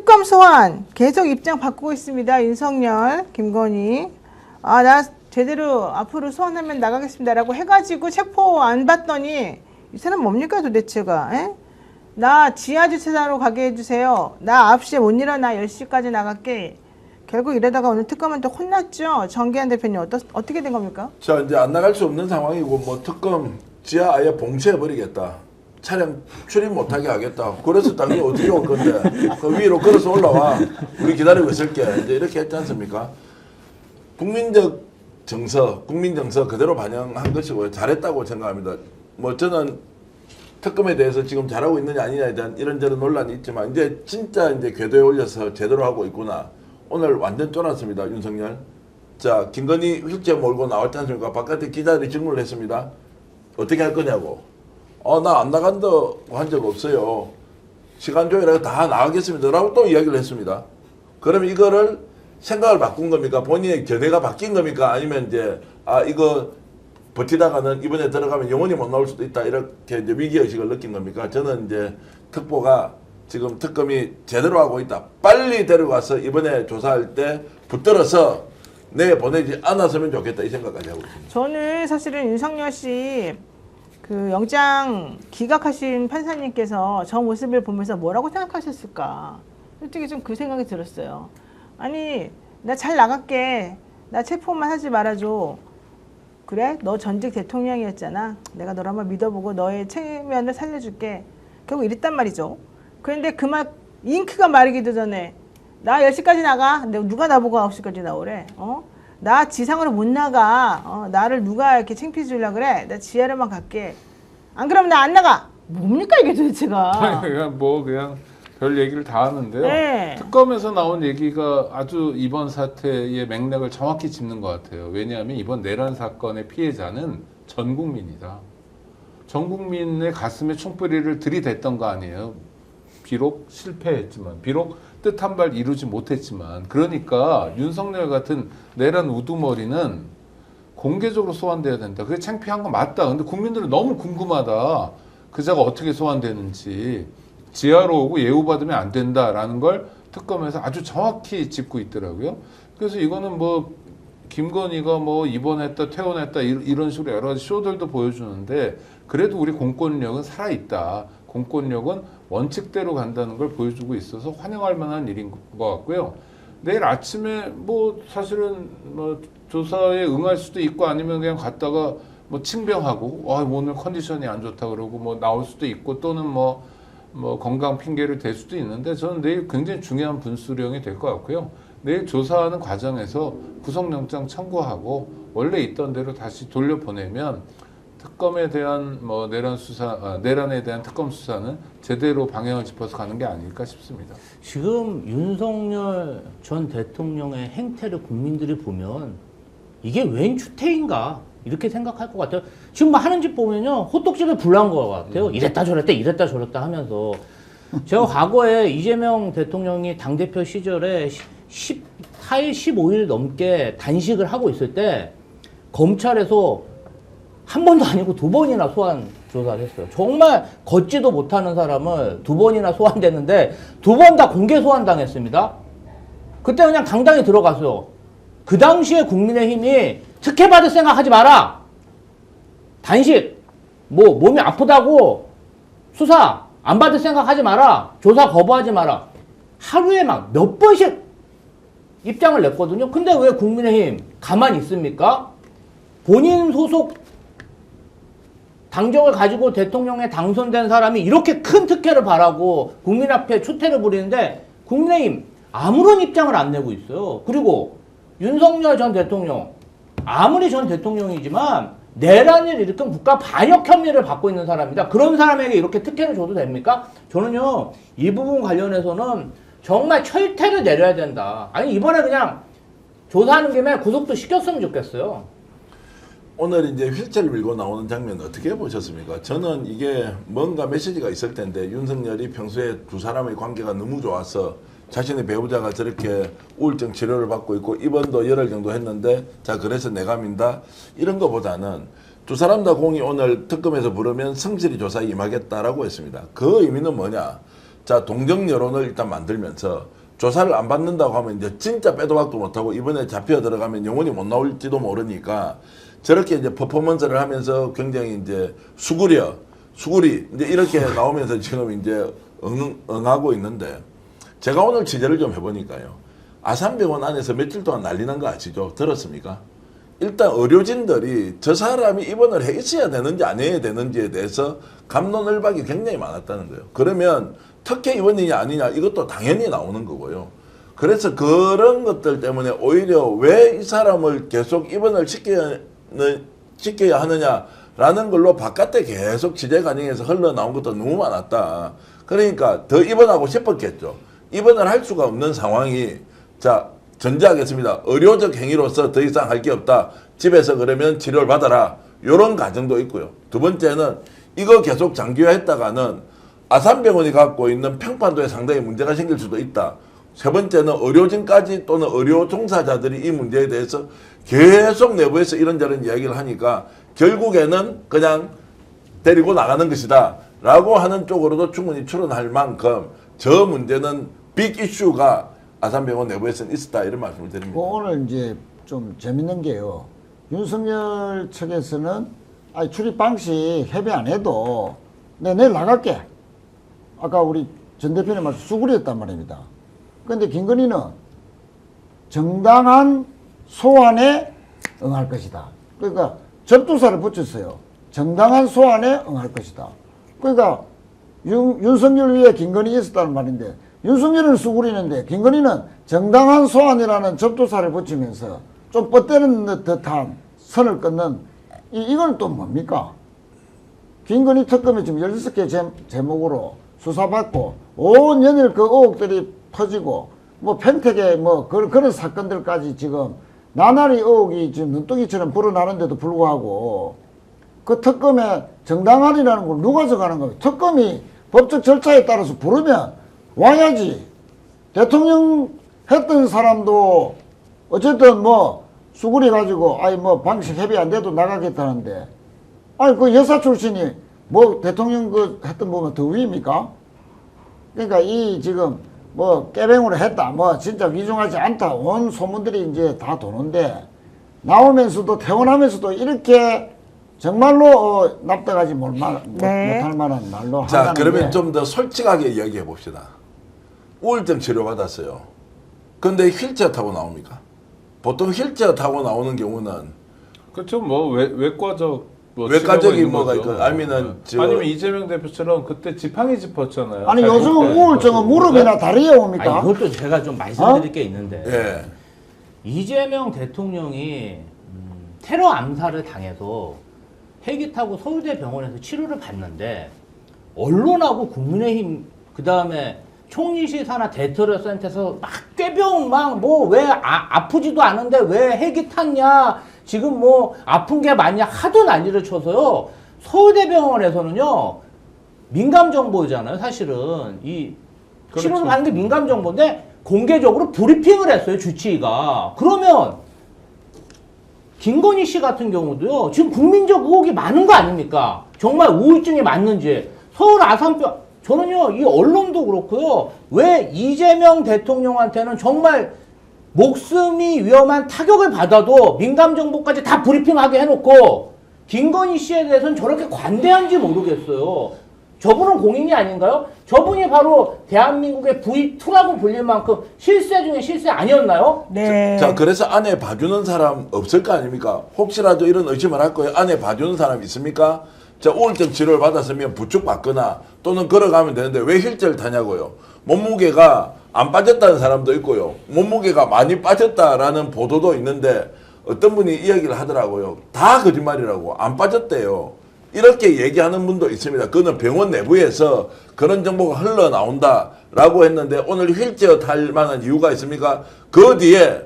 특검 소환 계속 입장 바꾸고 있습니다. 윤석열, 김건희. 나 제대로 앞으로 소환하면 나가겠습니다라고 해가지고 체포 안 받더니 이 사람 뭡니까 도대체가? 에? 나 지하주차장으로 가게 해주세요. 나 9시에 못 일어나 10시까지 나갈게. 결국 이러다가 오늘 특검은 또 혼났죠. 정기한 대표님 어떻게 된 겁니까? 자, 이제 안 나갈 수 없는 상황이고 뭐 특검 지하 아예 봉쇄해버리겠다. 차량 출입 못하게 하겠다. 그래서 당연히 어떻게 올 건데 그 위로 걸어서 올라와. 우리 기다리고 있을게. 이제 이렇게 했지 않습니까? 국민적 정서 그대로 반영한 것이고요. 잘했다고 생각합니다. 뭐 저는 특검에 대해서 지금 잘하고 있느냐 아니냐에 대한 이런저런 논란이 있지만 이제 진짜 이제 궤도에 올려서 제대로 하고 있구나. 오늘 완전 쫄았습니다. 윤석열. 자, 김건희 휠체어 몰고 나왔지 않습니까? 바깥에 기자들이 질문을 했습니다. 어떻게 할 거냐고. 나 안 나간다고 한 적 없어요. 시간 조율해서 다 나가겠습니다. 라고 또 이야기를 했습니다. 그러면 이거를 생각을 바꾼 겁니까? 본인의 견해가 바뀐 겁니까? 아니면 이제, 이거 버티다가는 이번에 들어가면 영원히 못 나올 수도 있다. 이렇게 이제 위기의식을 느낀 겁니까? 저는 이제 특보가 지금 특검이 제대로 하고 있다. 빨리 데려가서 이번에 조사할 때 붙들어서 내보내지 않았으면 좋겠다. 이 생각까지 하고 있습니다. 저는 사실은 윤석열 씨 그 영장 기각하신 판사님께서 저 모습을 보면서 뭐라고 생각하셨을까? 솔직히 좀 그 생각이 들었어요. 아니, 나 잘 나갈게. 나 체포만 하지 말아줘. 그래? 너 전직 대통령이었잖아. 내가 너를 한번 믿어보고 너의 체면을 살려줄게. 결국 이랬단 말이죠. 그런데 그 말 잉크가 마르기도 전에 나 10시까지 나가. 근데 누가 나보고 9시까지 나오래? 나 지상으로 못 나가. 나를 누가 이렇게 창피해 주려고 그래? 나 지하로만 갈게. 안 그러면 나 안 나가. 뭡니까 이게 도대체가? 그냥 별 얘기를 다 하는데요. 네. 특검에서 나온 얘기가 아주 이번 사태의 맥락을 정확히 짚는 것 같아요. 왜냐하면 이번 내란 사건의 피해자는 전 국민이다. 전 국민의 가슴에 총뿌리를 들이댔던 거 아니에요. 비록 실패했지만, 비록 뜻한 바 이루지 못했지만, 그러니까 윤석열 같은 내란 우두머리는 공개적으로 소환돼야 된다. 그게 창피한 건 맞다. 근데 국민들은 너무 궁금하다. 그자가 어떻게 소환되는지. 지하로 오고 예우받으면 안 된다라는 걸 특검에서 아주 정확히 짚고 있더라고요. 그래서 이거는 뭐 김건희가 뭐 입원했다 퇴원했다 이런 식으로 여러 가지 쇼들도 보여주는데 그래도 우리 공권력은 살아있다. 공권력은 원칙대로 간다는 걸 보여주고 있어서 환영할 만한 일인 것 같고요. 내일 아침에 뭐 사실은 뭐 조사에 응할 수도 있고 아니면 그냥 갔다가 뭐 칭병하고 오늘 컨디션이 안 좋다 그러고 뭐 나올 수도 있고 또는 뭐 건강 핑계를 댈 수도 있는데 저는 내일 굉장히 중요한 분수령이 될 것 같고요. 내일 조사하는 과정에서 구속영장 청구하고 원래 있던 대로 다시 돌려보내면 특검에 대한 뭐 내란에 대한 특검 수사는 제대로 방향을 짚어서 가는 게 아닐까 싶습니다. 지금 윤석열 전 대통령의 행태를 국민들이 보면 이게 웬 추태인가 이렇게 생각할 것 같아요. 지금 뭐 하는 짓 보면요 호떡집에 불난 것 같아요. 이랬다 저랬다 하면서 제가 과거에 이재명 대통령이 당대표 시절에 14일 15일 넘게 단식을 하고 있을 때 검찰에서 한 번도 아니고 2번이나 소환 조사를 했어요. 정말 걷지도 못하는 사람을 2번이나 소환됐는데 2번 다 공개 소환당했습니다. 그때 그냥 당당히 들어갔어요. 그 당시에 국민의힘이 특혜 받을 생각하지 마라. 단식, 뭐 몸이 아프다고 수사 안 받을 생각하지 마라. 조사 거부하지 마라. 하루에 막 몇 번씩 입장을 냈거든요. 근데 왜 국민의힘 가만히 있습니까? 본인 소속 당적을 가지고 대통령에 당선된 사람이 이렇게 큰 특혜를 바라고 국민 앞에 추태를 부리는데 국민의힘 아무런 입장을 안 내고 있어요. 그리고 윤석열 전 대통령 아무리 전 대통령이지만 내란을 일으킨 국가 반역 혐의를 받고 있는 사람입니다. 그런 사람에게 이렇게 특혜를 줘도 됩니까? 저는요 이 부분 관련해서는 정말 철퇴를 내려야 된다. 아니 이번에 그냥 조사하는 김에 구속도 시켰으면 좋겠어요. 오늘 이제 휠체어를 밀고 나오는 장면 어떻게 보셨습니까? 저는 이게 뭔가 메시지가 있을 텐데 윤석열이 평소에 두 사람의 관계가 너무 좋아서 자신의 배우자가 저렇게 우울증 치료를 받고 있고 입원도 열흘 정도 했는데 자 그래서 내가 민다 이런 거보다는 두 사람 다 공이 오늘 특검에서 부르면 성실히 조사에 임하겠다라고 했습니다. 그 의미는 뭐냐? 자, 동정 여론을 일단 만들면서 조사를 안 받는다고 하면 이제 진짜 빼도 박도 못하고 이번에 잡혀 들어가면 영원히 못 나올지도 모르니까 저렇게 이제 퍼포먼스를 하면서 굉장히 이제 수구리 이제 이렇게 나오면서 지금 이제 응하고 있는데 제가 오늘 취재를 좀 해보니까요. 아산병원 안에서 며칠 동안 난리 난 거 아시죠? 들었습니까? 일단 의료진들이 저 사람이 입원을 해 있어야 되는지 안 해야 되는지에 대해서 갑론을박이 굉장히 많았다는 거예요. 그러면 특혜 입원이냐 아니냐 이것도 당연히 나오는 거고요. 그래서 그런 것들 때문에 오히려 왜 이 사람을 계속 입원을 시켜야 하느냐라는 걸로 바깥에 계속 취재 과정에서 흘러나온 것도 너무 많았다. 그러니까 더 입원하고 싶었겠죠. 입원을 할 수가 없는 상황이 자 전제하겠습니다. 의료적 행위로서 더 이상 할 게 없다. 집에서 그러면 치료를 받아라. 이런 가정도 있고요. 두 번째는 이거 계속 장기화했다가는 아산병원이 갖고 있는 평판도에 상당히 문제가 생길 수도 있다. 세 번째는 의료진까지 또는 의료 종사자들이 이 문제에 대해서 계속 내부에서 이런저런 이야기를 하니까 결국에는 그냥 데리고 나가는 것이다 라고 하는 쪽으로도 충분히 추론할 만큼 저 문제는 빅 이슈가 아산병원 내부에서는 있었다 이런 말씀을 드립니다. 오늘 이제 좀 재밌는 게요. 윤석열 측에서는 아니 출입 방식 협의 안 해도 내일 나갈게. 아까 우리 전 대표님 말씀 수구리였단 말입니다. 그런데 김건희는 정당한 소환에 응할 것이다. 그러니까 접두사를 붙였어요. 정당한 소환에 응할 것이다. 그러니까 윤석열 위에 김건희 있었다는 말인데 윤석열은 수구리는데 김건희는 정당한 소환이라는 접두사를 붙이면서 좀 뻗대는 듯한 선을 끊는 이건 또 뭡니까? 김건희 특검이 지금 16개 제목으로 수사받고 온 연일 그 의혹들이 퍼지고 뭐 평택에 뭐 그런 사건들까지 지금 나날이 의혹이 지금 눈덩이처럼 불어나는데도 불구하고 그 특검에 정당한이라는 걸 누가 정하는 거예요? 특검이 법적 절차에 따라서 부르면 와야지. 대통령 했던 사람도 어쨌든 뭐 수구리 가지고 아니 뭐 방식 협의 안 돼도 나가겠다는데 아니 그 여사 출신이 뭐 대통령 그 했던 보면 더 위입니까? 그러니까 이 지금 뭐 깨뱅으로 했다 뭐 진짜 위중하지 않다 온 소문들이 이제 다 도는데 나오면서도 퇴원하면서도 이렇게 정말로 납득하지 못할 만한 말로 자, 한다는 그러면 게 좀 더 솔직하게 이야기해 봅시다. 우울증 치료 받았어요. 근데 휠체어 타고 나옵니까? 보통 휠체어 타고 나오는 경우는 그렇죠. 뭐 외과적 뭐 외과적인 치료가 뭐가 있는 거죠. 있고 아니면은 저 아니면 이재명 대표처럼 그때 지팡이 짚었잖아요. 아니 잘 요즘 짚어요. 우울증은 무릎이나 다리에 옵니까? 아니, 이것도 제가 좀 말씀드릴 게 있는데 예. 이재명 대통령이 테러 암살을 당해서 헬기 타고 서울대 병원에서 치료를 받는데 언론하고 국민의힘 그 다음에 총리실 산하 대테러 센터에서 막 꾀병 막 뭐 왜 아프지도 않은데 왜 헬기 탔냐 지금 뭐 아픈 게 맞냐 하도 난리를 쳐서요. 서울대병원에서는요 민감 정보잖아요. 사실은 이 그렇죠. 치료를 받는 게 민감 정보인데 공개적으로 브리핑을 했어요. 주치의가. 그러면 김건희 씨 같은 경우도요. 지금 국민적 의혹이 많은 거 아닙니까? 정말 우울증이 맞는지. 서울 아산병 저는요 이 언론도 그렇고요. 왜 이재명 대통령한테는 정말 목숨이 위험한 타격을 받아도 민감 정보까지 다 브리핑하게 해놓고 김건희 씨에 대해서는 저렇게 관대한지 모르겠어요. 저분은 공인이 아닌가요? 저분이 바로 대한민국의 V2라고 불릴 만큼 실세 중에 실세 아니었나요? 네. 자, 그래서 아내 봐주는 사람 없을 거 아닙니까? 혹시라도 이런 의심을 할 거예요. 아내 봐주는 사람 있습니까? 자, 우울증 치료를 받았으면 부축 받거나 또는 걸어가면 되는데 왜 휠체어를 타냐고요. 몸무게가 안 빠졌다는 사람도 있고요. 몸무게가 많이 빠졌다라는 보도도 있는데 어떤 분이 이야기를 하더라고요. 다 거짓말이라고. 안 빠졌대요. 이렇게 얘기하는 분도 있습니다. 그거는 병원 내부에서 그런 정보가 흘러나온다라고 했는데 오늘 휠체어 탈 만한 이유가 있습니까? 그 뒤에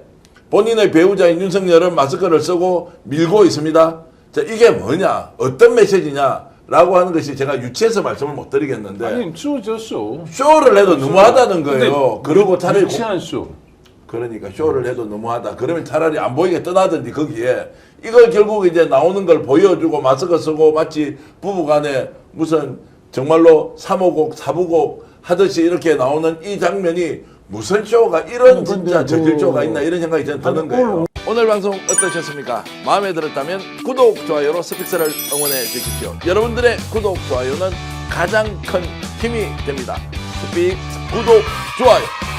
본인의 배우자인 윤석열은 마스크를 쓰고 밀고 있습니다. 자, 이게 뭐냐? 어떤 메시지냐라고 하는 것이 제가 유치해서 말씀을 못 드리겠는데 아니 쇼죠 쇼. 쇼를 해도 너무하다는 거예요. 그리고 차라리 유치한 쇼. 그러니까 쇼를 해도 너무하다. 그러면 차라리 안 보이게 떠나든지 거기에 이걸 결국 이제 나오는 걸 보여주고 마스크 쓰고 마치 부부간에 무슨 정말로 3호곡 4부곡 하듯이 이렇게 나오는 이 장면이 무슨 쇼가 이런 아니, 진짜 근데 저질쇼가 있나 이런 생각이 저는 드는 아니, 거예요. 오늘 방송 어떠셨습니까? 마음에 들었다면 구독, 좋아요로 스픽스를 응원해 주십시오. 여러분들의 구독, 좋아요는 가장 큰 힘이 됩니다. 스픽스 구독, 좋아요.